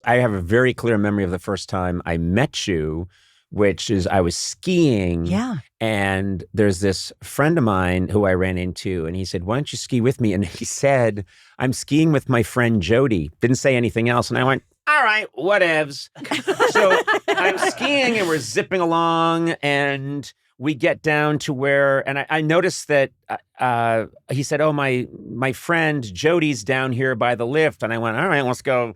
I have a very clear memory of the first time I met you, which is I was skiing. Yeah. And there's this friend of mine who I ran into, and he said, why don't you ski with me? And he said, I'm skiing with my friend Jodie. Didn't say anything else. And I went, all right, whatevs. So I'm skiing and we're zipping along, and we get down to where, and I noticed that he said, oh, my friend Jodie's down here by the lift. And I went, all right, let's go,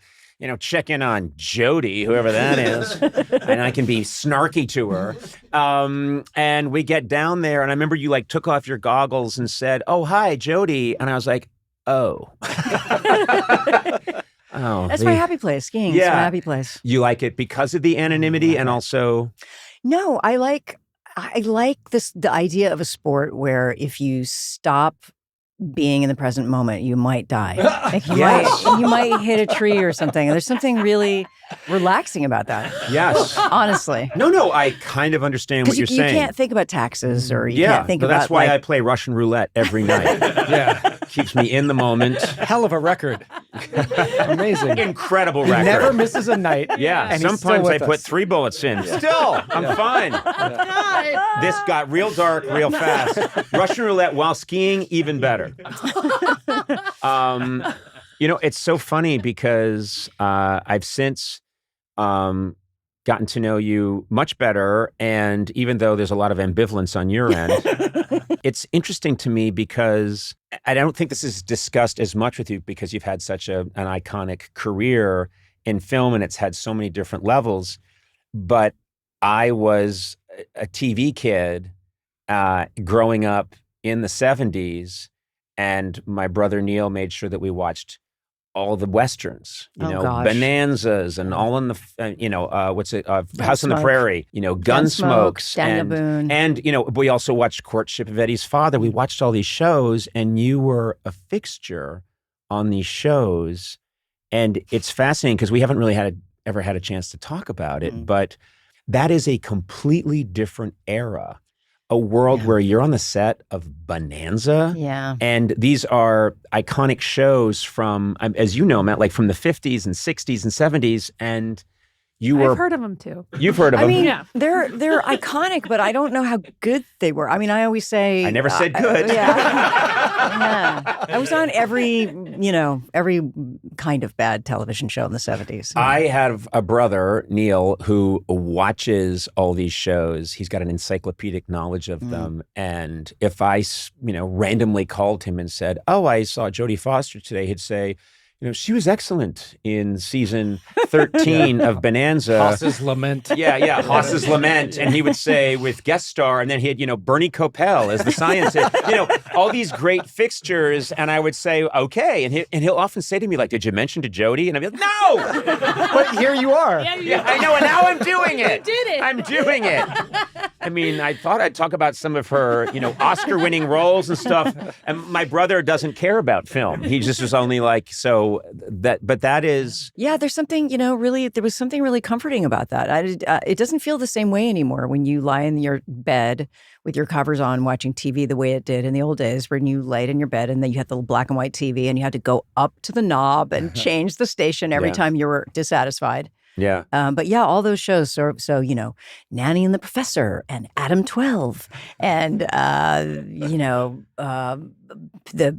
check in on Jodie, whoever that is. And I can be snarky to her. And we get down there, and I remember you took off your goggles and said, oh, hi, Jodie. And I was like, oh. Oh, that's my happy place. Skiing is my happy place. You like it because of the anonymity and also? No, I like the idea of a sport where if you stop being in the present moment, you might die. You might hit a tree or something. There's something really relaxing about that. Yes. Honestly. No, I kind of understand what you're saying. You can't think about taxes or you can't think about... that's why I play Russian roulette every night. Yeah. Keeps me in the moment. Hell of a record. Amazing. Incredible record. He never misses a night. Yeah. And sometimes I put 3 bullets in. Yeah. Still, I'm fine. This got real dark real fast. Russian roulette while skiing, even better. It's so funny because I've since gotten to know you much better. And even though there's a lot of ambivalence on your end, it's interesting to me because I don't think this is discussed as much with you because you've had such an iconic career in film and it's had so many different levels. But I was a TV kid growing up in the 70s, and my brother Neil made sure that we watched all the Westerns, Bonanzas and all in the, House on the Prairie, Gunsmoke, Daniel Boone. And, we also watched Courtship of Eddie's Father. We watched all these shows, and you were a fixture on these shows. And it's fascinating because we haven't really ever had a chance to talk about it, but that is a completely different era. A world where you're on the set of Bonanza. Yeah. And these are iconic shows from, as you know, Matt, from the 50s and 60s and 70s. And I've heard of them too. You've heard of them? I mean, they're iconic, but I don't know how good they were. I mean, I always say... I never said good. Yeah. I was on every kind of bad television show in the 70s. I have a brother, Neil, who watches all these shows. He's got an encyclopedic knowledge of them. And if I, randomly called him and said, oh, I saw Jodie Foster today, he'd say, she was excellent in season 13 of Bonanza. Haas's Lament. Yeah, Haas's Lament. And he would say with guest star, and then he had, Bernie Coppell as the scientist, all these great fixtures. And I would say, okay. And he'll often say to me, did you mention to Jodie? And I'd be like, no! But here you are. Yeah, I know. And now I'm doing it. You did it. I'm doing it. I mean, I thought I'd talk about some of her, Oscar-winning roles and stuff. And my brother doesn't care about film. He just was only but that is... Yeah, there's something, there was something really comforting about that. It doesn't feel the same way anymore when you lie in your bed with your covers on watching TV the way it did in the old days when you laid in your bed and then you had the black and white TV and you had to go up to the knob and change the station every time you were dissatisfied. Yeah. But yeah, all those shows. So Nanny and the Professor and Adam 12 and, the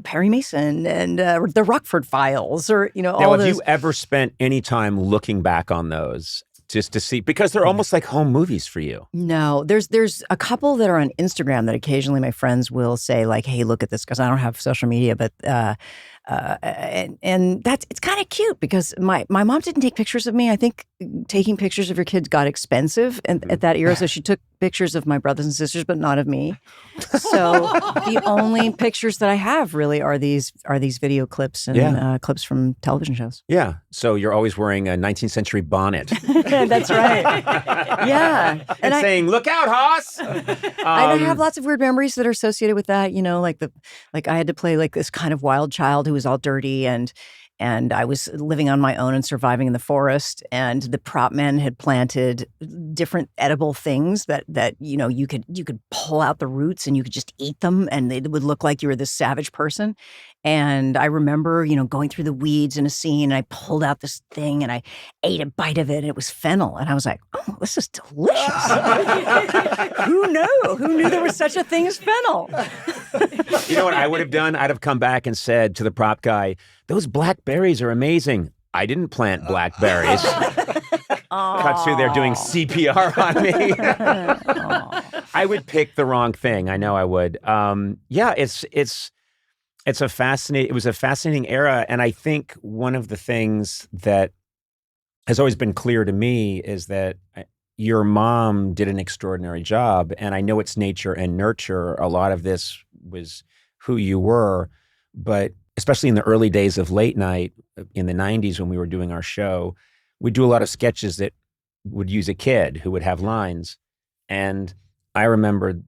Perry Mason and the Rockford Files or, all have those. You ever spent any time looking back on those just to see, because they're almost like home movies for you? No, there's a couple that are on Instagram that occasionally my friends will say hey, look at this, because I don't have social media, but and it's kind of cute because my mom didn't take pictures of me. I think taking pictures of your kids got expensive at that era, so she took pictures of my brothers and sisters, but not of me. So the only pictures that I have really are these video clips and clips from television shows. Yeah. So you're always wearing a 19th century bonnet. That's right. Yeah. And saying, look out, Haas! I have lots of weird memories that are associated with that. I had to play this kind of wild child who was all dirty and I was living on my own and surviving in the forest. And the prop men had planted different edible things that you could pull out the roots and you could just eat them, and it would look like you were this savage person. And I remember, going through the weeds in a scene, and I pulled out this thing and I ate a bite of it, and it was fennel. And I was like, oh, this is delicious. Who knew? Who knew there was such a thing as fennel? You know what I would have done? I'd have come back and said to the prop guy, those blackberries are amazing. I didn't plant blackberries. Cut to they're doing CPR on me. I would pick the wrong thing. I know I would. It was a fascinating era. And I think one of the things that has always been clear to me is that your mom did an extraordinary job. And I know it's nature and nurture. A lot of this was who you were. But especially in the early days of late night in the 90s when we were doing our show, we'd do a lot of sketches that would use a kid who would have lines. And I remembered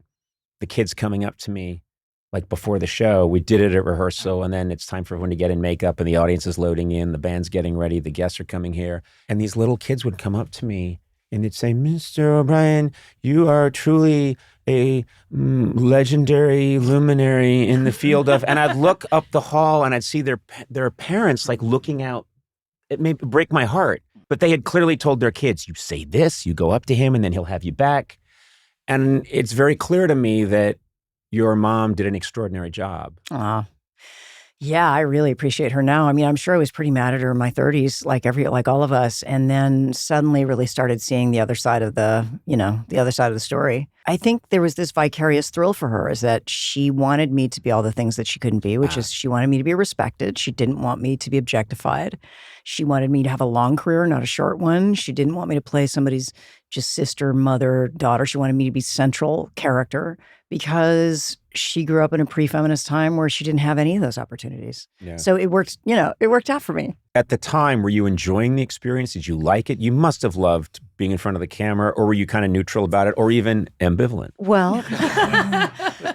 the kids coming up to me like before the show. We did it at rehearsal, and then it's time for everyone to get in makeup, and the audience is loading in, the band's getting ready, the guests are coming here. And these little kids would come up to me and they'd say, Mr. O'Brien, you are truly a legendary luminary in the field of, and I'd look up the hall and I'd see their parents like looking out. It may break my heart, but they had clearly told their kids, you say this, you go up to him, and then he'll have you back. And it's very clear to me that your mom did an extraordinary job. Yeah, I really appreciate her now. I mean, I'm sure I was pretty mad at her in my 30s, like all of us, and then suddenly really started seeing the other side of the other side of the story. I think there was this vicarious thrill for her, is that she wanted me to be all the things that she couldn't be, which is she wanted me to be respected. She didn't want me to be objectified. She wanted me to have a long career, not a short one. She didn't want me to play somebody's just sister, mother, daughter. She wanted me to be central character because she grew up in a pre-feminist time where she didn't have any of those opportunities. Yeah. So it worked, it worked out for me. At the time, were you enjoying the experience? Did you like it? You must have loved being in front of the camera, or were you kind of neutral about it, or even ambivalent? Well,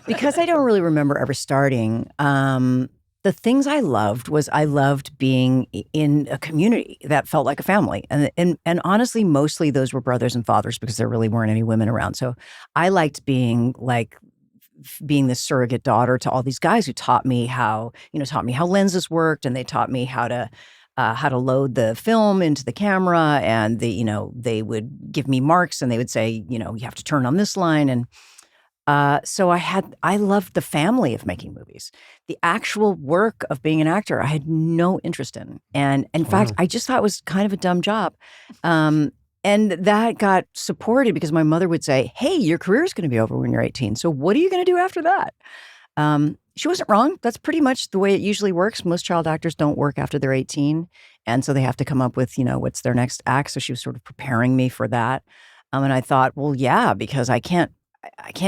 because I don't really remember ever starting, the things I loved being in a community that felt like a family. And honestly, mostly those were brothers and fathers because there really weren't any women around. So I liked being the surrogate daughter to all these guys who taught me how lenses worked, and they taught me how to load the film into the camera, and they would give me marks and they would say, you have to turn on this line. And so I loved the family of making movies. The actual work of being an actor, I had no interest in. And in fact, I just thought it was kind of a dumb job. And that got supported because my mother would say, hey, your career is going to be over when you're 18. So what are you going to do after that? She wasn't wrong. That's pretty much the way it usually works. Most child actors don't work after they're 18. And so they have to come up with, what's their next act. So she was sort of preparing me for that. And I thought, well, yeah, because I can't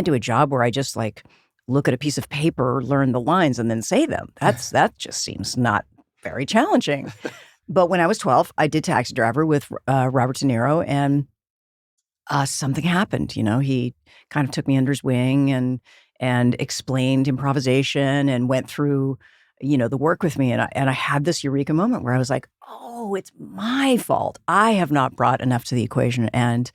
do a job where I just look at a piece of paper, learn the lines, and then say them. That just seems not very challenging. But when I was 12, I did Taxi Driver with Robert De Niro, and something happened. He kind of took me under his wing and explained improvisation and went through, the work with me. And I had this eureka moment where I was like, oh, it's my fault. I have not brought enough to the equation. And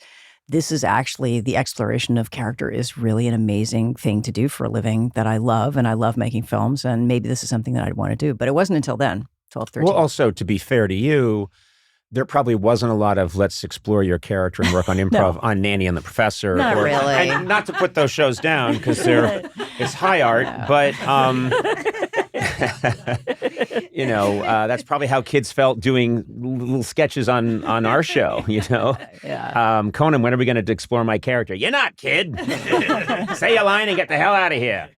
this is actually, the exploration of character is really an amazing thing to do for a living that I love, and I love making films, and maybe this is something that I'd want to do. But it wasn't until then, 12, 13. Well, also, to be fair to you, there probably wasn't a lot of let's explore your character and work on improv on Nanny and the Professor. Not really. And not to put those shows down because it's high art, but that's probably how kids felt doing little sketches on our show, Yeah. Conan, when are we going to explore my character? You're not, kid. Say your line and get the hell out of here.